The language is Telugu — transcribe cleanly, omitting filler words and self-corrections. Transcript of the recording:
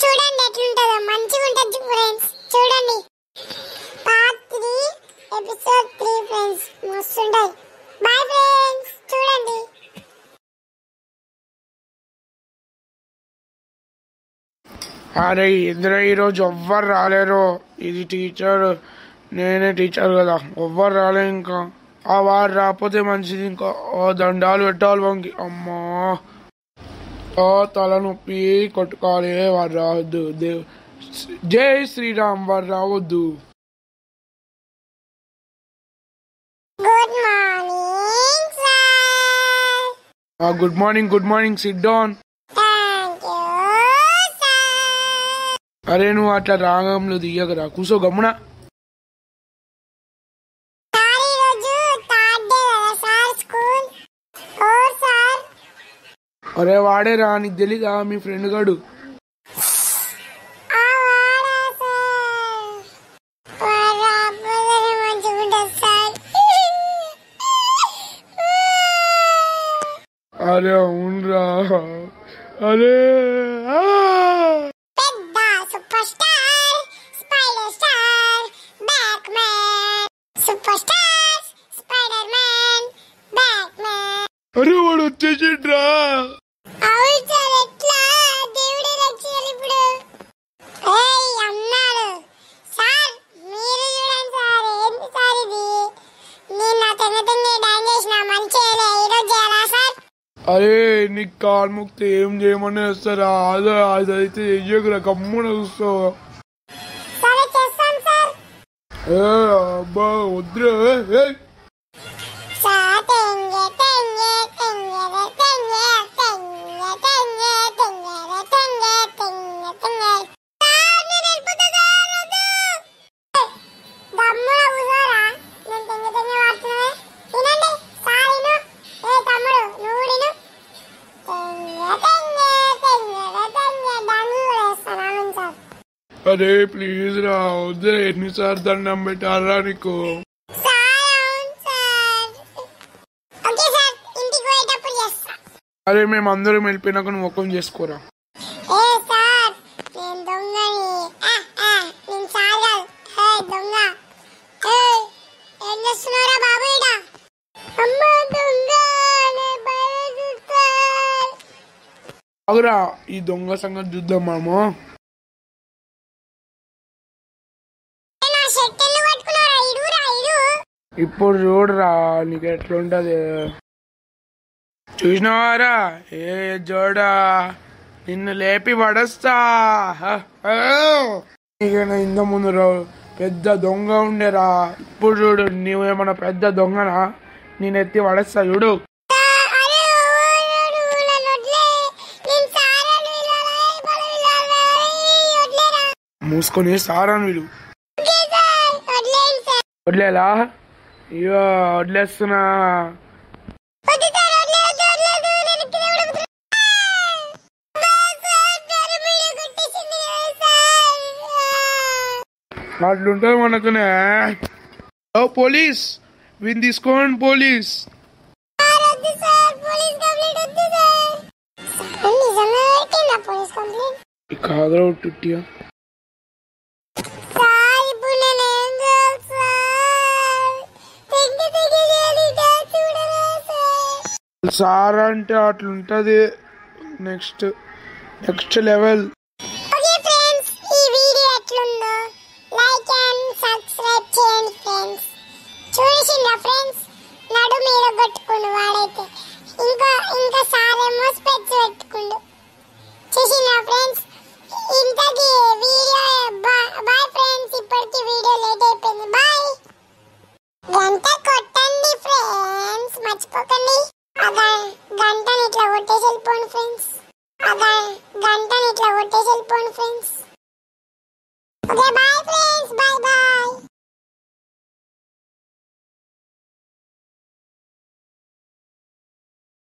చూడండి ఎట్లుంటదో మంచిగా ఉంటది ఫ్రెండ్స్. చూడండి పార్ట్ 3 ఎపిసోడ్ 3 ఫ్రెండ్స్, మస్తు ఉంటది. బాయ్ ఫ్రెండ్స్, చూడండి. అరే ఇంద్ర ఈరోజు ఎవ్వరు రాలేరు. ఇది టీచర్, నేనే టీచర్ కదా, ఎవ్వరు రాలే. ఇంకా ఆ వారు రాకపోతే మంచిది. ఇంకా దండాలు పెట్టాలి వంకి. అమ్మా తలనొప్పి కొట్టుకోవాలి. వారు రావద్దు. జై శ్రీరామ్, వారు రావద్దు. Good morning sir. Good morning, good morning. SIT down. Thank you sir. అరే నువ్వు అట్లా రాగంలో దియ్యకరా, కూసో గమ్మున. సార్ ఈరోజు థర్డ్ డే కదా సార్ స్కూల్. ఓ సార్. అరే వాడే రా, నీకు తెలీదా మీ ఫ్రెండ్ గాడు? ఆ వాడా సార్. వాడు రాకపోతేనే మంచిగా ఉంటది సార్. అరే అవునరా. అరే పెద్ద super star spider star back man. Super star spider man back man. అరే వాడు వచ్చేసిండ్రా. అవును సార్. ఎట్లా దేవుడే రక్షించాలి ఇప్పుడు. ఏయ్ అన్నాడు సార్. మీరు చూడండి సార్. ఏంటి సార్ ఇది? నేను నా తెంగ డాన్స్ చేసిన మంచిగా ఈరోజు చేయాలా సార్? అరే నీకు కాలు ముక్తి ఏం చేయమని వస్తారా? అదైతే చెయ్యకురా, గమ్మున చూస్తావు. సరే చేస్తాం సార్. అబ్బా వద్దురా. సార్ తెంగే తెంగే తెంగే తెంగే తెంగే తెంగే తెంగే తెంగే తెంగే తెంగే. సార్ నేను వెళ్ళిపోతా సార్. వద్దు. గమ్మున కూర్చోరా. నేను తెంగే తెంగే వాడుతున్నా. వినండి సార్ విను. ఏ తమ్ముడు నువ్వు విను. తెంగే తెంగే తెంగే తెంగే డాన్స్ కూడా వేస్తాను. అవును సార్. అరే ప్లీజ్ రా, వద్దురా. ఎన్నిసార్లు దండం పెట్టారా నీకు? అరే మేము అందరం వెళ్ళిపోయినాక నువ్వు ముఖం చేసుకోరా. ఏ సార్ నేను దొంగని. నేను సార్ కాదు. దొంగ. ఏం చేస్తున్నారా బాబు ఈడ? అమ్మ దొంగ. ఆగురా, ఈ దొంగ సంగతి చూద్దాం మనము. ఇప్పుడు చూడరా నీకు ఎట్లుంటది. చూసినవారా? ఏ జోడా, నిన్ను లేపి పడస్తా. ఇంత ముందు పెద్ద దొంగ ఉండేరా. ఇప్పుడు చూడు, నువ్వేమన్నా పెద్ద దొంగనా? నేను ఎత్తి పడేస్తా చూడు. మూసుకొని సారాను వీళ్ళు. వదిలేలా? ఇగో వదిలేస్తున్నా. అట్లుంటది మనకునే. పోలీస్ వీని తీసుకోండి. పోలీస్ కాదురా టుట్టియా. సార్ అంటే అట్లుంటది. Next level. ఓకే ఫ్రెండ్స్, ఈ వీడియో ఎట్లుందో లైక్ అండ్ సబ్స్క్రైబ్ చేయండి ఫ్రెండ్స్. చూసిండ్రా ఫ్రెండ్స్, నడు మీద కొట్టుకుండు వాడైతే. ఇంకా సారేమో స్పెట్స్ పెట్టుకుండు. చూసిండ్రా ఫ్రెండ్స్, ఇంతకీ వీడియో. బాయ్ ఫ్రెండ్స్, ఇప్పటికి వీడియో లేట్ అయిపోయింది. బాయ్. గంట కొట్టండి ఫ్రెండ్స్, మర్చిపోకండి. గంటని ఇట్లా కొట్టేసి వెళ్ళిపోండి ఫ్రెండ్స్. గంటని ఇట్లా కొట్టేసి వెళ్ళిపోండి friends. Okay bye friends, bye bye.